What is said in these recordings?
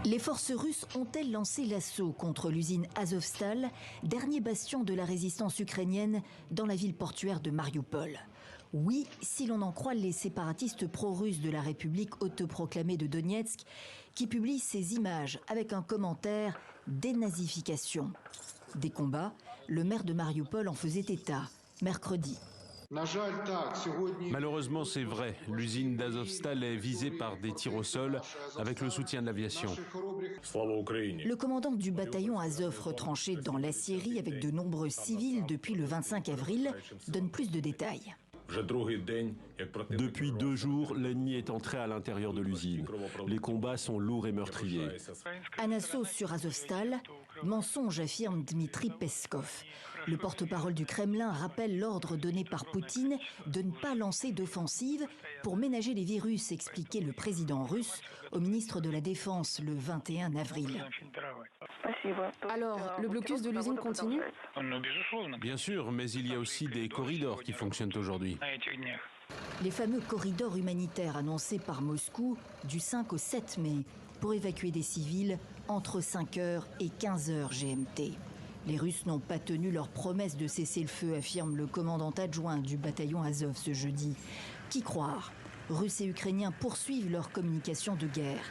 Les forces russes ont-elles lancé l'assaut contre l'usine Azovstal, dernier bastion de la résistance ukrainienne dans la ville portuaire de Mariupol? Oui, si l'on en croit les séparatistes pro-russes de la République autoproclamée de Donetsk, qui publient ces images avec un commentaire « dénazification ». Des combats, le maire de Mariupol en faisait état, mercredi. Malheureusement, c'est vrai. L'usine d'Azovstal est visée par des tirs au sol avec le soutien de l'aviation. Le commandant du bataillon Azov retranché dans la Syrie avec de nombreux civils depuis le 25 avril donne plus de détails. Depuis 2 jours, l'ennemi est entré à l'intérieur de l'usine. Les combats sont lourds et meurtriers. Un assaut sur Azovstal, mensonge, affirme Dmitri Peskov. Le porte-parole du Kremlin rappelle l'ordre donné par Poutine de ne pas lancer d'offensive pour ménager les virus, expliquait le président russe au ministre de la Défense le 21 avril. Alors, le blocus de l'usine continue? Bien sûr, mais il y a aussi des corridors qui fonctionnent aujourd'hui. Les fameux corridors humanitaires annoncés par Moscou du 5 au 7 mai pour évacuer des civils entre 5h et 15h GMT. Les Russes n'ont pas tenu leur promesse de cesser le feu, affirme le commandant adjoint du bataillon Azov ce jeudi. Qui croire? Russes et Ukrainiens poursuivent leur communication de guerre.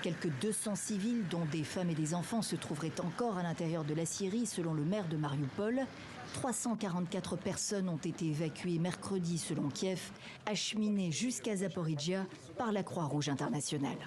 Quelques 200 civils, dont des femmes et des enfants, se trouveraient encore à l'intérieur de la Syrie, selon le maire de Mariupol. 344 personnes ont été évacuées mercredi, selon Kiev, acheminées jusqu'à Zaporijia par la Croix-Rouge internationale.